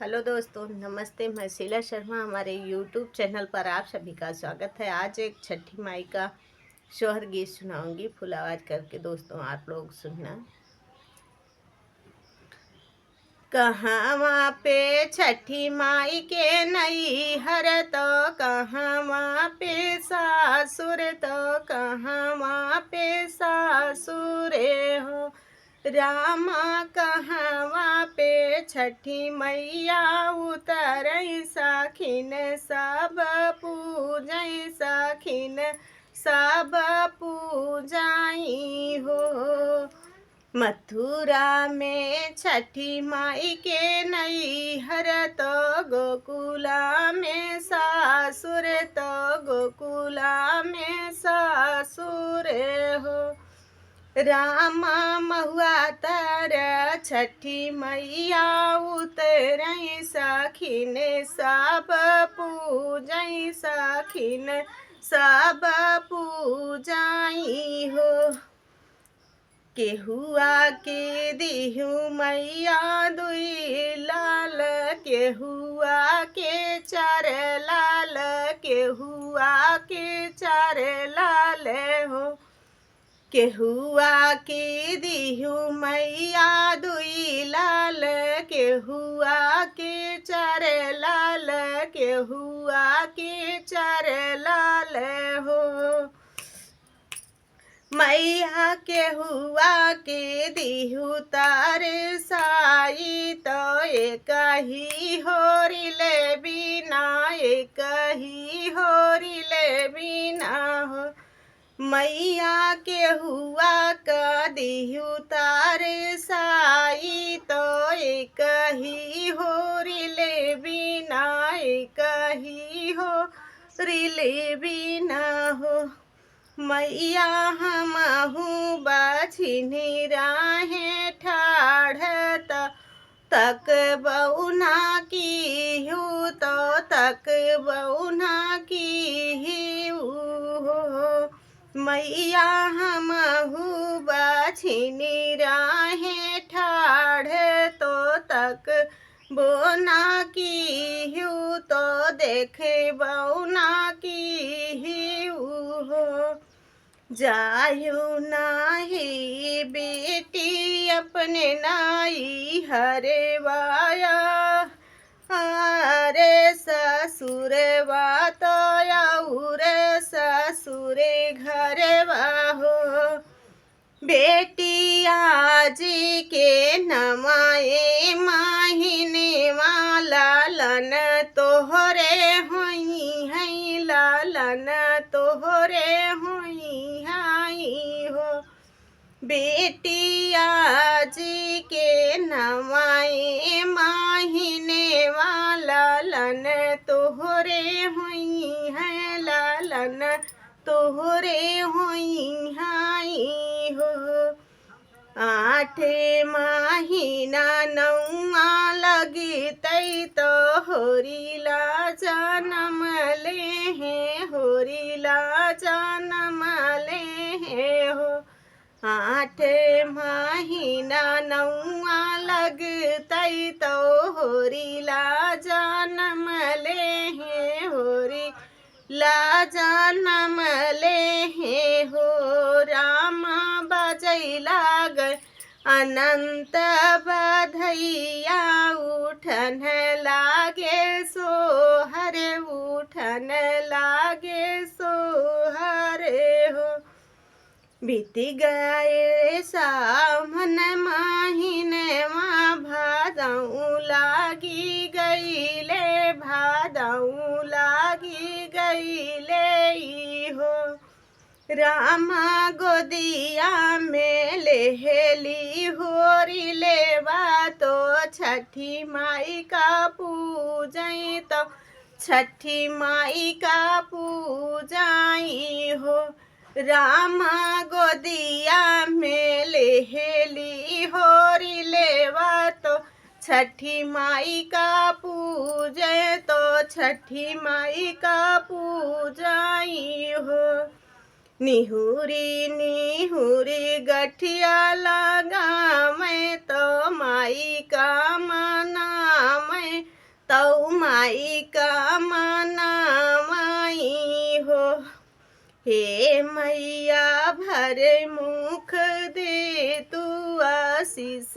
Hello दोस्तों, नमस्ते। मैं शीला शर्मा, हमारे यूट्यूब चैनल पर आप सभी का स्वागत है। आज एक छठी माई का सोहर गीत सुनाऊंगी फुल आवाज करके। दोस्तों आप लोग सुनना। कहाँ पे छठी माई के नैहर तो कहाँ पे सासुर तो कहाँ पे सासुरे हो। रामा कहाँ पे छठी मैया उतरई सखिन सब पूजई सखिन सब पूजाई हो। मथुरा में छठी माई के नैहर तो गोकुला में सासुर तो गोकुला में सासुर हो। रामा महुआ तर छठी मैया उतरई सखिन सब पूजई सखिन सब पूजाई हो। केहुआ के दिहु मैया दुई लाल केहुआ के चार लाल केहुआ के चार लाल हो। केहुआ के दिहु मैया दुई लाल केहुआ के चार लाल केहुआ के चार लाल हो। मैया केहुआ के दिहु तार साई तो एक ही होरिले बिना एक ही होरिले बिना हो। मैया केहुआ का दिहु तार साई तो एक ही होरिले बिना एक ही होरिले बिना हो। मैया हमहू बछिनी राहे ठाढ़ तक बउना की हूँ तो तक बउना की हो। मैया हमहू बछिनी राहे ठाढ़ तो तक बोना की हूँ तो देखे बउना की हो। जायु नाही बेटी अपने नाई हरे वाया अरे ससुर वातया उरे ससुरे घर वाहो। बेटिया जी के नमाए माहिने वाला लन तोहरे होई है लालन तोहरे होई हाई हो। बेटिया जी के नमाए माहिने वाला लन तोहरे होई है लालन तोहरे होई हाई हो। आठे महीना नौआ लगी तई तो होरीला जन्म ले हैं होरीला जन्म ले हैं हो। आठ महीना नौआ लगतई तो होरीला जन्म ले हैं होरी ला जन्म ले हैं हो। रामा बजैला गए अनंत बधैया उठन लागे सोहर उठन लागे सोहर हो। बीत गए सावन महीनवा भादऊ लागी गईले भादऊ लागी गईले हो। रामा गोदिया में लेहली होरी लेवा तो छठी माई का पूजई तो छठी माई का पूजाई हो। रामा गोदिया में लेहली होरी लेवा तो छठी माई का पूजे तो छठी माई का पूजाई हो। निहुरी निहुरी गठिया लगा मैं तो माई का मना मैं तौ माई का मनामाई हो। हे मैया भरे मुख दे तू आशीष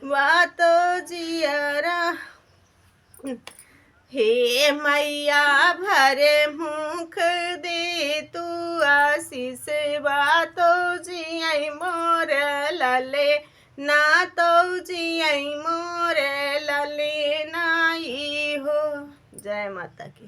बातो जियरा। हे मैया भरे मुख दे तू आशीष बातो जिय मोर लले ना तो जिय मोर लले नाई हो। जय माता की।